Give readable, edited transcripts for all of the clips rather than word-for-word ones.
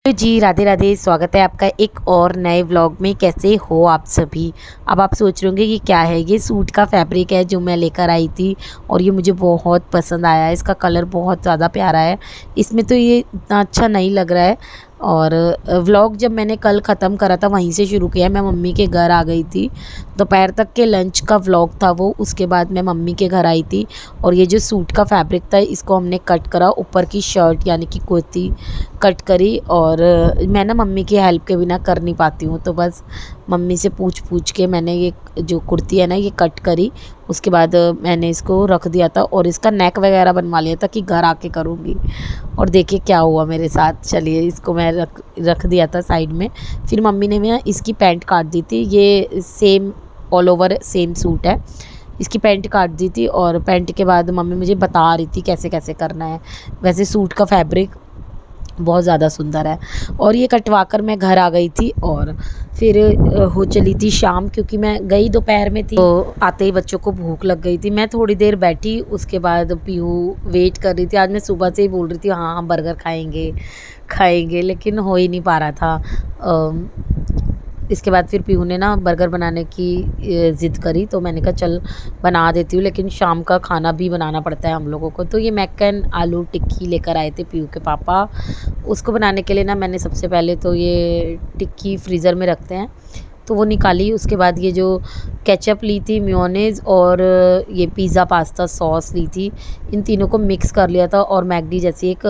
तो जी राधे राधे, स्वागत है आपका एक और नए व्लॉग में। कैसे हो आप सभी। अब आप सोच रहे होंगे कि क्या है ये। सूट का फैब्रिक है जो मैं लेकर आई थी और ये मुझे बहुत पसंद आया है। इसका कलर बहुत ज़्यादा प्यारा है। इसमें तो ये इतना अच्छा नहीं लग रहा है। और व्लॉग जब मैंने कल ख़त्म करा था वहीं से शुरू किया। मैं मम्मी के घर आ गई थी, दोपहर तक के लंच का व्लॉग था वो। उसके बाद मैं मम्मी के घर आई थी और ये जो सूट का फैब्रिक था इसको हमने कट करा। ऊपर की शर्ट यानी कि कुर्ती कट करी। और मैं ना मम्मी की हेल्प के बिना कर नहीं पाती हूँ, तो बस मम्मी से पूछ पूछ के मैंने ये जो कुर्ती है ना ये कट करी। उसके बाद मैंने इसको रख दिया था और इसका नेक वगैरह बनवा लिया था कि घर आके करूँगी। और देखिए क्या हुआ मेरे साथ। चलिए, इसको मैं रख दिया था साइड में। फिर मम्मी ने मैं इसकी पैंट काट दी थी। ये same all over same suit है। इसकी पैंट काट दी थी और पैंट के बाद मम्मी मुझे बता रही थी कैसे कैसे करना है। वैसे सूट का फैब्रिक बहुत ज़्यादा सुंदर है। और ये कटवा कर मैं घर आ गई थी और फिर हो चली थी शाम, क्योंकि मैं गई दोपहर में थी। तो आते ही बच्चों को भूख लग गई थी। मैं थोड़ी देर बैठी, उसके बाद पीहू वेट कर रही थी। आज मैं सुबह से ही बोल रही थी हाँ हम बर्गर खाएंगे खाएंगे, लेकिन हो ही नहीं पा रहा था। इसके बाद फिर पीहू ने ना बर्गर बनाने की ज़िद करी, तो मैंने कहा चल बना देती हूँ, लेकिन शाम का खाना भी बनाना पड़ता है हम लोगों को। तो ये मैक एंड आलू टिक्की लेकर आए थे पीहू के पापा। उसको बनाने के लिए ना मैंने सबसे पहले तो ये टिक्की फ्रीज़र में रखते हैं तो वो निकाली। उसके बाद ये जो केचप ली थी, मेयोनेज़ और ये पिज़्ज़ा पास्ता सॉस ली थी, इन तीनों को मिक्स कर लिया था और मैकडी जैसी एक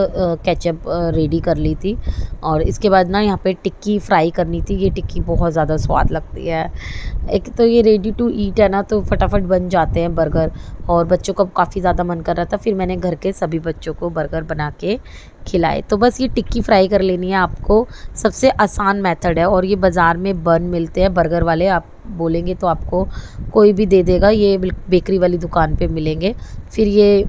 केचप रेडी कर ली थी। और इसके बाद ना यहाँ पे टिक्की फ्राई करनी थी। ये टिक्की बहुत ज़्यादा स्वाद लगती है। एक तो ये रेडी टू ईट है ना, तो फटाफट बन जाते हैं बर्गर। और बच्चों का काफ़ी ज़्यादा मन कर रहा था, फिर मैंने घर के सभी बच्चों को बर्गर बना के खिलाए। तो बस ये टिक्की फ्राई कर लेनी है आपको। सबसे आसान मेथड है। और ये बाज़ार में बन मिलते हैं बर्गर वाले, आप बोलेंगे तो आपको कोई भी दे देगा। ये बेकरी वाली दुकान पे मिलेंगे। फिर ये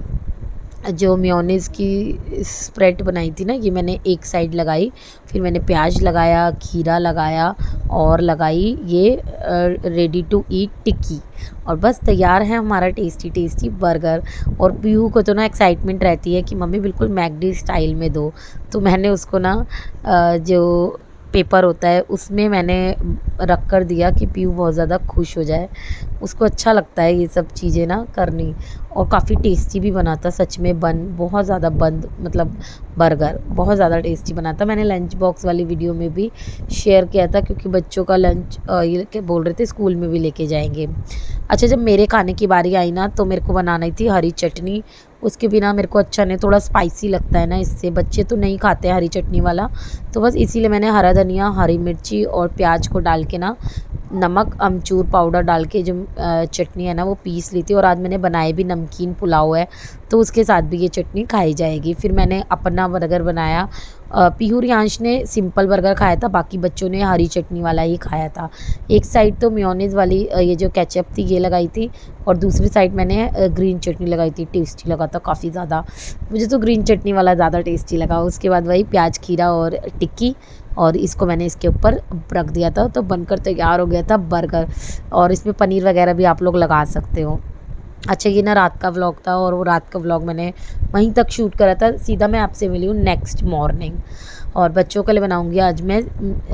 जो मेयोनेज़ की स्प्रेड बनाई थी ना, ये मैंने एक साइड लगाई। फिर मैंने प्याज लगाया, खीरा लगाया और लगाई ये रेडी टू ईट टिक्की। और बस तैयार है हमारा टेस्टी टेस्टी बर्गर। और पीहू को तो ना एक्साइटमेंट रहती है कि मम्मी बिल्कुल मैकडी स्टाइल में दो। तो मैंने उसको ना जो पेपर होता है उसमें मैंने रख कर दिया कि पीहू बहुत ज़्यादा खुश हो जाए। उसको अच्छा लगता है ये सब चीज़ें ना करनी। और काफ़ी टेस्टी भी बना था सच में। बहुत ज़्यादा मतलब बर्गर बहुत ज़्यादा टेस्टी बना था। मैंने लंच बॉक्स वाली वीडियो में भी शेयर किया था, क्योंकि बच्चों का लंच ये के बोल रहे थे स्कूल में भी लेके जाएंगे। अच्छा, जब मेरे खाने की बारी आई ना तो मेरे को बनानी थी हरी चटनी। उसके बिना मेरे को अच्छा नहीं, थोड़ा स्पाइसी लगता है ना, इससे बच्चे तो नहीं खाते हरी चटनी वाला। तो बस इसीलिए मैंने हरा धनिया, हरी मिर्ची और प्याज को डाल के ना नमक, अमचूर पाउडर डाल के जो चटनी है ना वो पीस ली थी। और आज मैंने बनाए भी नमकीन पुलाव है, तो उसके साथ भी ये चटनी खाई जाएगी। फिर मैंने अपना बर्गर बनाया। पीहू रियांश ने सिंपल बर्गर खाया था, बाकी बच्चों ने हरी चटनी वाला ही खाया था। एक साइड तो मेयोनेज़ वाली ये जो केचप थी ये लगाई थी और दूसरी साइड मैंने ग्रीन चटनी लगाई थी। टेस्टी लगा था काफ़ी ज़्यादा। मुझे तो ग्रीन चटनी वाला ज़्यादा टेस्टी लगा। उसके बाद वही प्याज, खीरा और टिक्की, और इसको मैंने इसके ऊपर रख दिया था, तो बनकर तैयार हो गया था बर्गर। और इसमें पनीर वगैरह भी आप लोग लगा सकते हो। अच्छा, ये ना रात का व्लॉग था और वो रात का व्लॉग मैंने वहीं तक शूट करा था। सीधा मैं आपसे मिली हूँ नेक्स्ट मॉर्निंग। और बच्चों के लिए बनाऊँगी आज मैं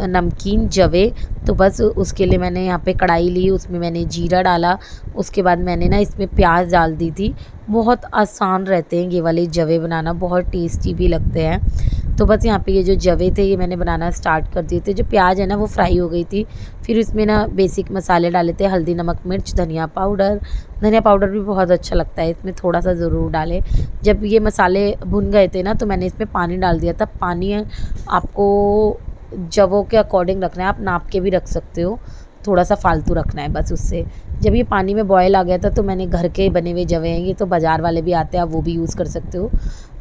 नमकीन जवे। तो बस उसके लिए मैंने यहाँ पे कढ़ाई ली, उसमें मैंने जीरा डाला। उसके बाद मैंने ना इसमें प्याज डाल दी थी। बहुत आसान रहते हैं ये वाले जवे बनाना, बहुत टेस्टी भी लगते हैं। तो बस यहाँ पे ये जो जवे थे ये मैंने बनाना स्टार्ट कर दिए थे। जो प्याज है ना वो फ्राई हो गई थी। फिर इसमें ना बेसिक मसाले डाले थे, हल्दी, नमक, मिर्च, धनिया पाउडर। धनिया पाउडर भी बहुत अच्छा लगता है, इसमें थोड़ा सा ज़रूर डालें। जब ये मसाले भुन गए थे ना तो मैंने इसमें पानी डाल दिया था। पानी आपको जवों के अकॉर्डिंग रखना है, आप नाप के भी रख सकते हो, थोड़ा सा फालतू रखना है बस उससे। जब ये पानी में बॉयल आ गया था तो मैंने घर के बने हुए जवे हैं, ये तो बाज़ार वाले भी आते हैं, आप वो भी यूज़ कर सकते हो।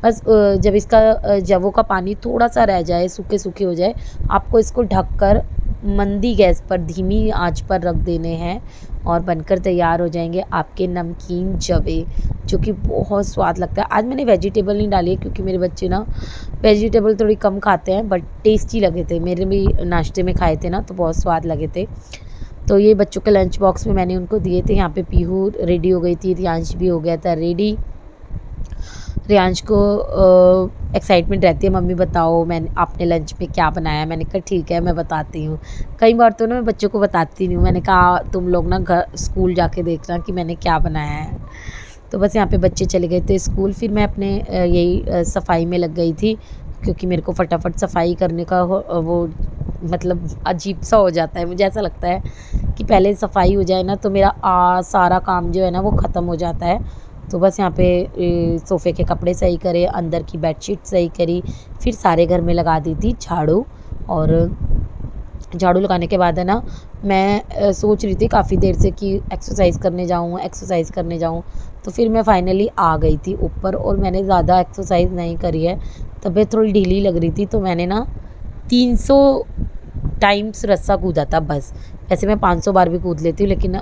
बस जब इसका जवों का पानी थोड़ा सा रह जाए, सूखे सूखे हो जाए, आपको इसको ढककर मंदी गैस पर धीमी आंच पर रख देने हैं और बनकर तैयार हो जाएंगे आपके नमकीन जवे, जो कि बहुत स्वाद लगता है। आज मैंने वेजिटेबल नहीं डाली है क्योंकि मेरे बच्चे ना वेजिटेबल थोड़ी कम खाते हैं, बट टेस्टी लगे थे। मेरे भी नाश्ते में खाए थे ना तो बहुत स्वाद लगे थे। तो ये बच्चों के लंच बॉक्स में मैंने उनको दिए थे। यहाँ पे पीहू रेडी हो गई थी, रियांश भी हो गया था रेडी। रियांश को एक्साइटमेंट रहती है, मम्मी बताओ आपने लंच में क्या बनाया है। मैंने कहा ठीक है मैं बताती हूँ। कई बार तो ना मैं बच्चों को बताती नहीं हूँ, मैंने कहा तुम लोग ना घर स्कूल जाके देखना कि मैंने क्या बनाया है। तो बस यहाँ पे बच्चे चले गए थे स्कूल, फिर मैं अपने सफाई में लग गई थी, क्योंकि मेरे को फटाफट सफाई करने का वो मतलब अजीब सा हो जाता है। मुझे ऐसा लगता है कि पहले सफाई हो जाए ना तो मेरा सारा काम जो है ना वो ख़त्म हो जाता है। तो बस यहाँ पे सोफ़े के कपड़े सही करे, अंदर की बेडशीट सही करी, फिर सारे घर में लगा दी थी झाड़ू। और झाड़ू लगाने के बाद है ना मैं सोच रही थी काफ़ी देर से कि एक्सरसाइज़ करने जाऊँ, एक्सरसाइज़ करने जाऊँ। तो फिर मैं फाइनली आ गई थी ऊपर और मैंने ज़्यादा एक्सरसाइज़ नहीं करी है, तबीयत थोड़ी ढीली लग रही थी। तो मैंने ना 300 टाइम्स रस्सा कूदा था बस। वैसे मैं 500 बार भी कूद लेती हूँ, लेकिन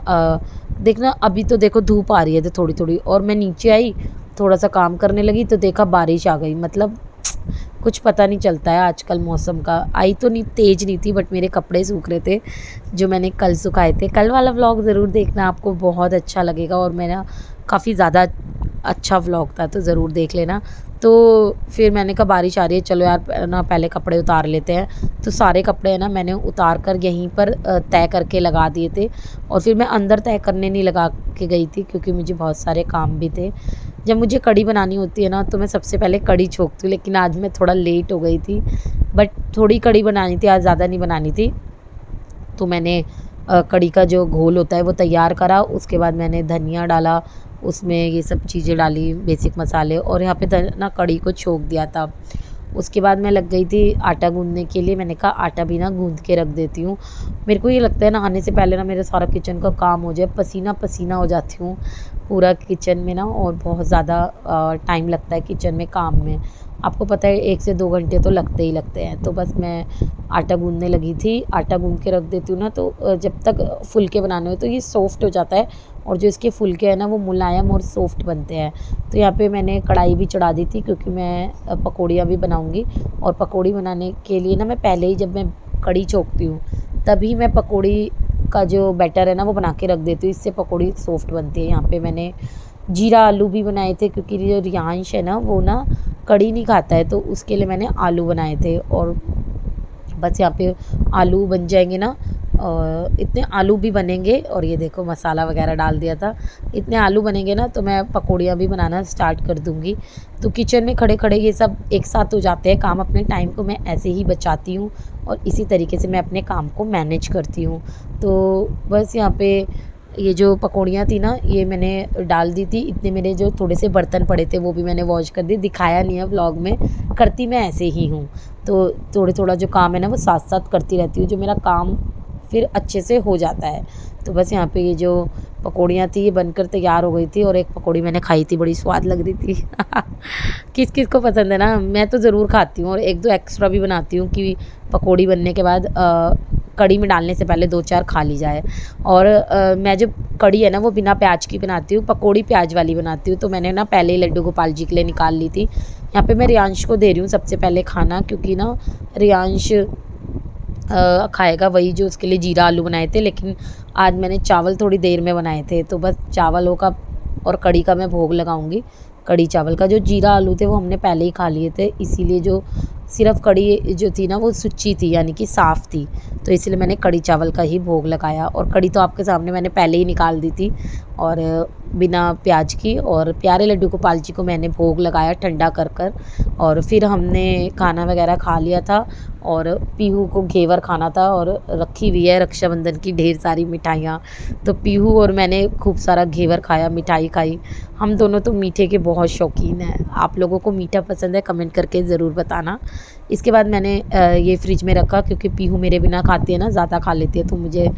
देखना अभी तो देखो धूप आ रही है तो थोड़ी-थोड़ी, और मैं नीचे आई, थोड़ा-सा काम करने लगी तो देखा बारिश आ गई। मतलब कुछ पता नहीं चलता है आजकल मौसम का। आई तो नहीं, तेज़ नहीं थी, बट मेरे कपड़े सूख रहे थे जो मैंने कल सुखाए थे। कल वाला व्लॉग ज़रूर देखना, आपको बहुत अच्छा लगेगा और मेरा काफ़ी ज़्यादा अच्छा व्लॉग था, तो ज़रूर देख लेना। तो फिर मैंने कहा बारिश आ रही है, चलो यार ना पहले कपड़े उतार लेते हैं। तो सारे कपड़े है ना मैंने उतार कर यहीं पर तय करके लगा दिए थे, और फिर मैं अंदर तय करने नहीं लगा के गई थी, क्योंकि मुझे बहुत सारे काम भी थे। जब मुझे कढ़ी बनानी होती है ना तो मैं सबसे पहले कढ़ी छोंकती हूँ, लेकिन आज मैं थोड़ा लेट हो गई थी, बट थोड़ी कढ़ी बनानी थी, आज ज़्यादा नहीं बनानी थी। तो मैंने कढ़ी का जो घोल होता है वो तैयार करा, उसके बाद मैंने धनिया डाला, उसमें ये सब चीज़ें डाली, बेसिक मसाले, और यहाँ पे ना कढ़ी को छोंक दिया था। उसके बाद मैं लग गई थी आटा गूँधने के लिए। मैंने कहा आटा भी ना गूँध के रख देती हूँ। मेरे को ये लगता है नहाने से पहले ना मेरा सारा किचन का काम हो जाए, पसीना पसीना हो जाती हूँ पूरा किचन में ना, और बहुत ज़्यादा टाइम लगता है किचन में काम में। आपको पता है 1 से 2 घंटे तो लगते ही लगते हैं। तो बस मैं आटा गूँधने लगी थी। आटा गूँध के रख देती हूँ ना तो जब तक फुलके बनाने हो तो ये सॉफ्ट हो जाता है, और जो इसके फुलके हैं ना वो मुलायम और सॉफ्ट बनते हैं। तो यहाँ पे मैंने कढ़ाई भी चढ़ा दी थी, क्योंकि मैं पकौड़ियाँ भी बनाऊँगी, और पकौड़ी बनाने के लिए ना मैं पहले ही जब मैं कढ़ी छोंकती हूँ तभी मैं पकौड़ी का जो बैटर है ना वो बना के रख देती हूँ, इससे पकौड़ी सॉफ्ट बनती है। यहाँ पे मैंने जीरा आलू भी बनाए थे, क्योंकि जो रियांश है ना वो ना कढ़ी नहीं खाता है, तो उसके लिए मैंने आलू बनाए थे। और बस यहाँ पे आलू बन जाएंगे ना, और इतने आलू भी बनेंगे, और ये देखो मसाला वगैरह डाल दिया था। इतने आलू बनेंगे ना तो मैं पकौड़ियाँ भी बनाना स्टार्ट कर दूँगी। तो किचन में खड़े खड़े ये सब एक साथ हो जाते हैं काम, अपने टाइम को मैं ऐसे ही बचाती हूँ, और इसी तरीके से मैं अपने काम को मैनेज करती हूँ। तो बस यहाँ पे ये जो पकौड़ियाँ थी ना ये मैंने डाल दी थी। इतने मेरे जो थोड़े से बर्तन पड़े थे वो भी मैंने वॉश कर दिए, दिखाया नहीं है व्लॉग में, करती मैं ऐसे ही हूँ। तो थोड़ा जो काम है ना वो साथ साथ करती रहती हूँ, जो मेरा काम फिर अच्छे से हो जाता है। तो बस यहाँ पे ये जो पकौड़ियाँ थी ये बनकर तैयार हो गई थी, और एक पकौड़ी मैंने खाई थी, बड़ी स्वाद लग रही थी। किस किस को पसंद है ना, मैं तो ज़रूर खाती हूँ, और 1-2 एक्स्ट्रा भी बनाती हूँ कि पकौड़ी बनने के बाद कढ़ी में डालने से पहले 2-4 खा ली जाए। और मैं जो कढ़ी है ना वो बिना प्याज की बनाती हूँ, पकौड़ी प्याज वाली बनाती हूँ। तो मैंने ना पहले ही लड्डू गोपाल जी के लिए निकाल ली थी। यहाँ पे मैं रियांश को दे रही हूँ सबसे पहले खाना, क्योंकि ना रियांश खाएगा वही जो उसके लिए जीरा आलू बनाए थे, लेकिन आज मैंने चावल थोड़ी देर में बनाए थे, तो बस चावलों का और कढ़ी का मैं भोग लगाऊंगी। कढ़ी चावल का जो जीरा आलू थे वो हमने पहले ही खा लिए थे, इसीलिए जो सिर्फ कढ़ी जो थी ना वो सुच्ची थी, यानी कि साफ़ थी, तो इसलिए मैंने कढ़ी चावल का ही भोग लगाया। और कढ़ी तो आपके सामने मैंने पहले ही निकाल दी थी, और बिना प्याज की। और प्यारे लड्डू गोपाल जी को मैंने भोग लगाया ठंडा कर कर, और फिर हमने खाना वगैरह खा लिया था। और पीहू को घेवर खाना था, और रखी हुई है रक्षाबंधन की ढेर सारी मिठाइयाँ, तो पीहू और मैंने खूब सारा घेवर खाया, मिठाई खाई। हम दोनों तो मीठे के बहुत शौकीन हैं। आप लोगों को मीठा पसंद है कमेंट करके ज़रूर बताना। इसके बाद मैंने ये फ्रिज में रखा, क्योंकि पीहू मेरे बिना खाती है ना, ज़्यादा खा लेती है, तो मुझे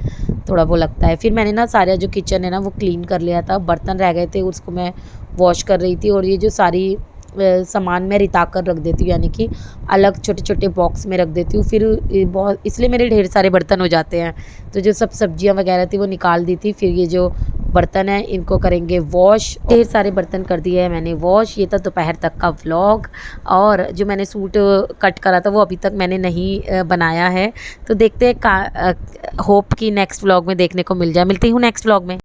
थोड़ा वो लगता है। फिर मैंने ना सारा जो किचन है ना वो क्लीन कर लिया था, बर्तन रह गए थे उसको मैं वॉश कर रही थी, और ये जो सारी सामान मैं रिता कर रख देती हूँ, यानी कि अलग छोटे छोटे बॉक्स में रख देती हूँ। फिर बहुत इसलिए मेरे ढेर सारे बर्तन हो जाते हैं। तो जो सब सब्जियाँ वगैरह थी वो निकाल दी थी। फिर ये जो बर्तन है इनको करेंगे वॉश। ढेर सारे बर्तन कर दिए हैं मैंने वॉश। ये था दोपहर तक का व्लॉग, और जो मैंने सूट कट करा था वो अभी तक मैंने नहीं बनाया है। तो देखते हैं होप कि नेक्स्ट व्लॉग में देखने को मिल जाए। मिलती हूँ नेक्स्ट व्लॉग में।